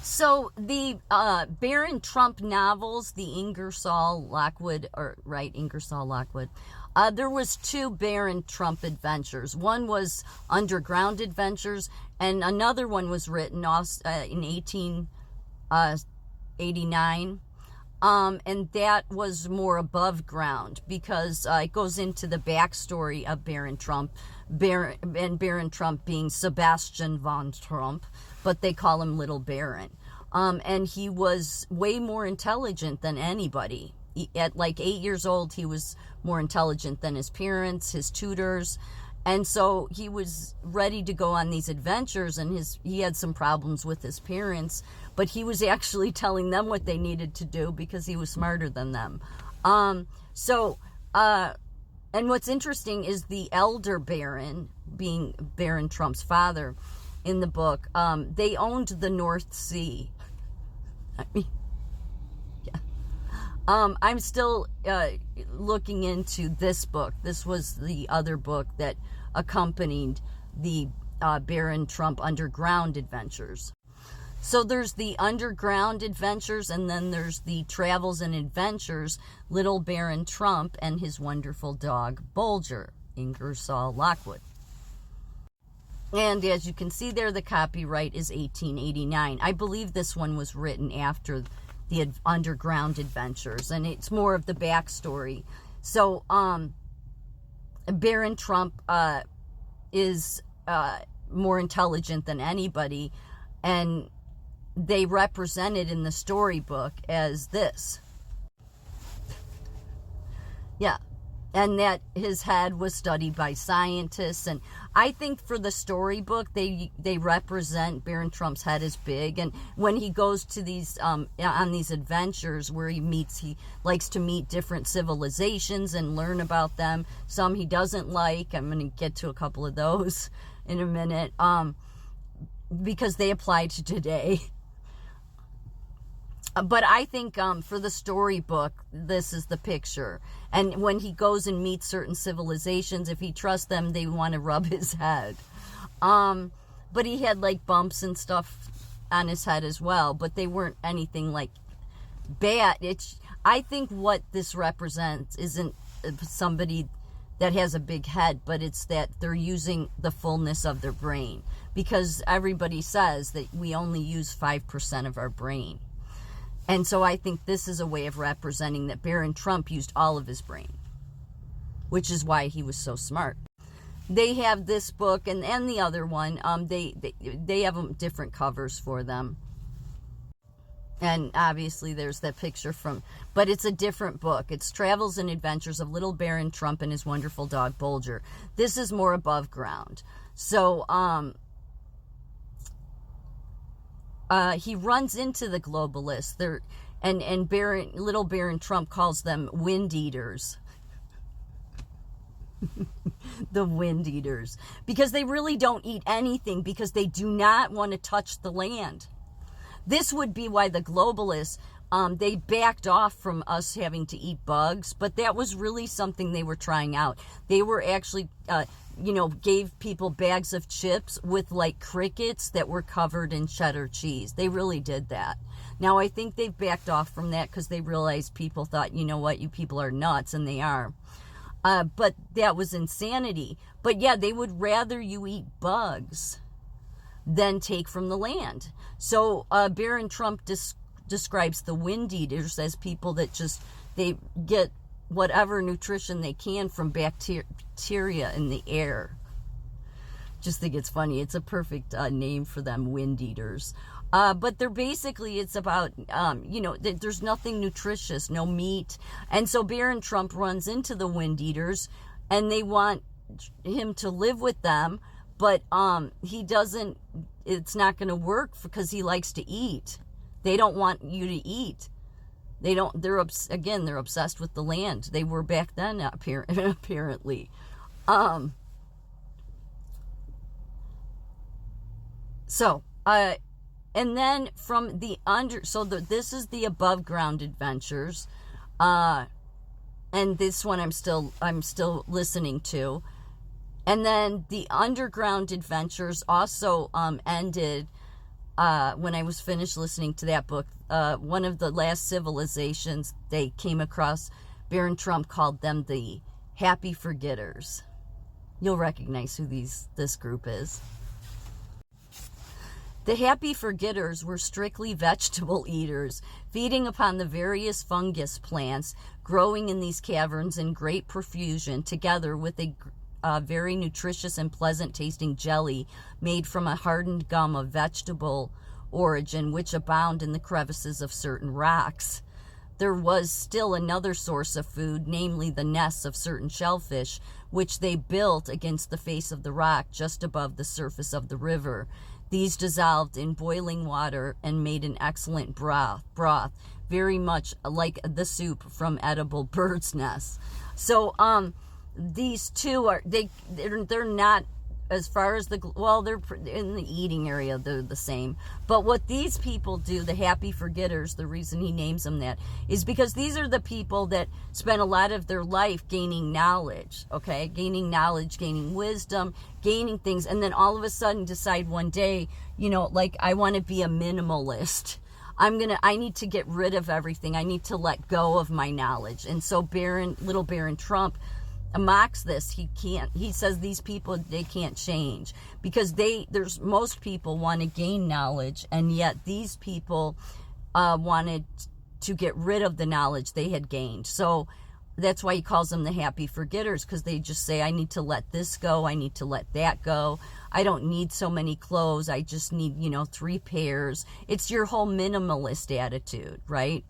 So the Baron Trump novels, the Ingersoll Lockwood, Ingersoll Lockwood. There was two Baron Trump adventures. One was Underground Adventures, and another one was written in 1889. And that was more above ground because it goes into the backstory of Baron Trump, Baron Trump being Sebastian von Trump, but they call him Little Baron. And he was way more intelligent than anybody. At like 8 years old, he was more intelligent than his parents, his tutors. And so he was ready to go on these adventures, and he had some problems with his parents, but he was actually telling them what they needed to do because he was smarter than them. And what's interesting is the elder Baron, being Baron Trump's father in the book, they owned the North Sea. I mean, yeah. I'm still looking into this book. This was the other book that accompanied the Baron Trump Underground Adventures. So there's the Underground Adventures, and then there's the Travels and Adventures, Little Baron Trump and his wonderful dog, Bulger, Ingersoll Lockwood. And as you can see there, the copyright is 1889. I believe this one was written after the Underground Adventures, and it's more of the backstory. So, Baron Trump is more intelligent than anybody, and they represent it in the storybook as this. Yeah. And that his head was studied by scientists. And I think for the storybook, they represent Baron Trump's head as big. And when he goes to these, on these adventures where he likes to meet different civilizations and learn about them. Some he doesn't like. I'm going to get to a couple of those in a minute, because they apply to today. But I think for the storybook, this is the picture. And when he goes and meets certain civilizations, if he trusts them, they want to rub his head. But he had like bumps and stuff on his head as well, but they weren't anything like bad. I think what this represents isn't somebody that has a big head, but it's that they're using the fullness of their brain. Because everybody says that we only use 5% of our brain. And so I think this is a way of representing that Baron Trump used all of his brain, which is why he was so smart. They have this book and the other one. They have different covers for them. And obviously there's that picture but it's a different book. It's Travels and Adventures of Little Baron Trump and his wonderful dog Bulger. This is more above ground. So, he runs into the globalists. And Little Baron Trump calls them wind eaters. The wind eaters. Because they really don't eat anything because they do not want to touch the land. This would be why the globalists, they backed off from us having to eat bugs, but that was really something they were trying out. They were actually, gave people bags of chips with like crickets that were covered in cheddar cheese. They really did that. Now, I think they've backed off from that because they realized people thought, you know what, you people are nuts, and they are. But that was insanity. But yeah, they would rather you eat bugs than take from the land. So Baron Trump describes the wind eaters as people that they get whatever nutrition they can from bacteria in the air. Just think it's funny. It's a perfect name for them, wind eaters. But they're basically, it's about, there's nothing nutritious, no meat. And so Baron Trump runs into the wind eaters and they want him to live with them. But it's not going to work because he likes to eat. They don't want you to eat. They're obsessed with the land. They were back then, apparently. And then from this is the above ground adventures. And this one I'm still listening to. And then the underground adventures also ended when I was finished listening to that book, one of the last civilizations they came across, Barron Trump called them the Happy Forgetters. You'll recognize who this group is. The Happy Forgetters were strictly vegetable eaters, feeding upon the various fungus plants growing in these caverns in great profusion, together with a very nutritious and pleasant tasting jelly made from a hardened gum of vegetable origin, which abound in the crevices of certain rocks. There was still another source of food, namely the nests of certain shellfish, which they built against the face of the rock just above the surface of the river. These dissolved in boiling water and made an excellent broth, very much like the soup from edible birds' nests. So, these two are, they're not, as far as they're in the eating area, they're the same. But what these people do, the Happy Forgetters, the reason he names them that is because these are the people that spend a lot of their life gaining knowledge, okay? Gaining knowledge, gaining wisdom, gaining things, and then all of a sudden decide one day, like, I want to be a minimalist. I need to get rid of everything. I need to let go of my knowledge. And so little Barron Trump mocks this. He says these people, they can't change because most people want to gain knowledge, and yet these people wanted to get rid of the knowledge they had gained. So that's why he calls them the Happy Forgetters, because they just say, I need to let this go, I need to let that go, I don't need so many clothes, I just need 3 pairs. It's your whole minimalist attitude, right?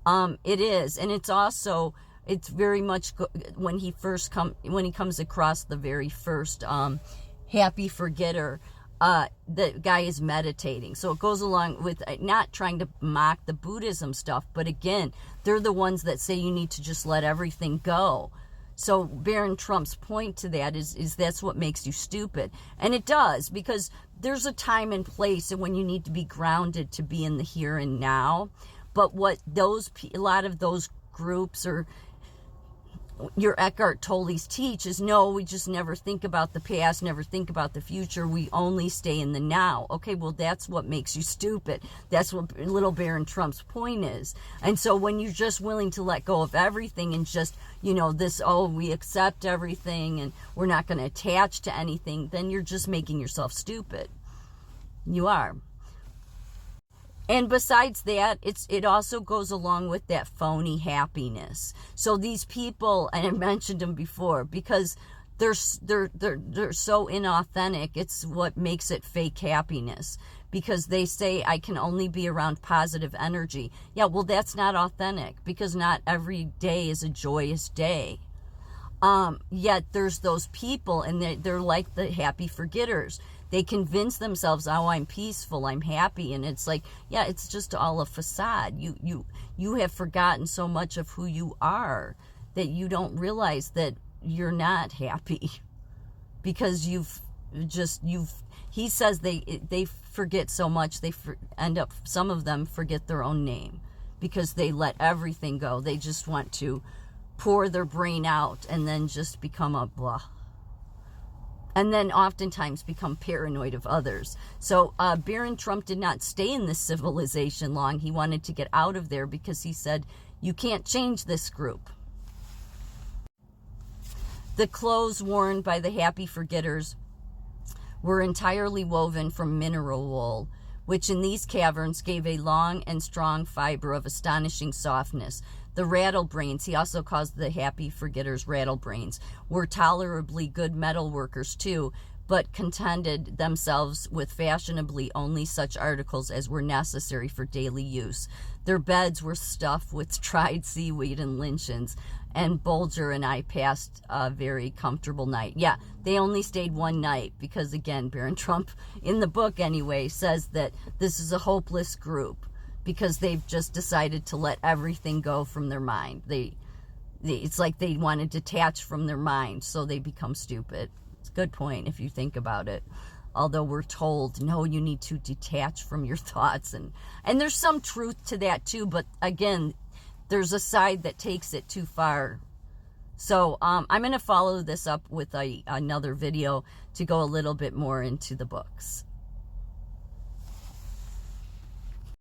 It is. And it's also, it's very much when he comes across the very first Happy Forgetter, the guy is meditating. So it goes along with not trying to mock the Buddhism stuff, but again, they're the ones that say you need to just let everything go. So Barron Trump's point to that is that's what makes you stupid. And it does, because there's a time and place and when you need to be grounded to be in the here and now. But what a lot of those groups or your Eckhart Tolle's teach is, no, we just never think about the past, never think about the future. We only stay in the now. Okay, well, that's what makes you stupid. That's what little Barron Trump's point is. And so when you're just willing to let go of everything and just, we accept everything and we're not going to attach to anything, then you're just making yourself stupid. You are. And besides that, it also goes along with that phony happiness. So these people, and I mentioned them before, because they're so inauthentic, it's what makes it fake happiness. Because they say, I can only be around positive energy. Yeah, well, that's not authentic, because not every day is a joyous day. Yet there's those people, and they're like the Happy Forgetters. They convince themselves, oh, I'm peaceful, I'm happy. And it's like, yeah, it's just all a facade. You have forgotten so much of who you are that you don't realize that you're not happy. Because he says they forget so much, some of them forget their own name. Because they let everything go. They just want to pour their brain out and then just become a blah. And then oftentimes become paranoid of others. So Barron Trump did not stay in this civilization long. He wanted to get out of there because he said, you can't change this group. The clothes worn by the Happy Forgetters were entirely woven from mineral wool, which in these caverns gave a long and strong fiber of astonishing softness. The rattlebrains, he also calls the Happy Forgetters rattlebrains, were tolerably good metal workers too, but contented themselves with fashionably only such articles as were necessary for daily use. Their beds were stuffed with dried seaweed and lichens, and Bulger and I passed a very comfortable night. Yeah, they only stayed one night because, again, Barron Trump, in the book anyway, says that this is a hopeless group because they've just decided to let everything go from their mind. It's like they want to detach from their mind, so they become stupid. It's a good point if you think about it. Although we're told, no, you need to detach from your thoughts. And there's some truth to that too, but again, there's a side that takes it too far. So I'm going to follow this up with another video to go a little bit more into the books.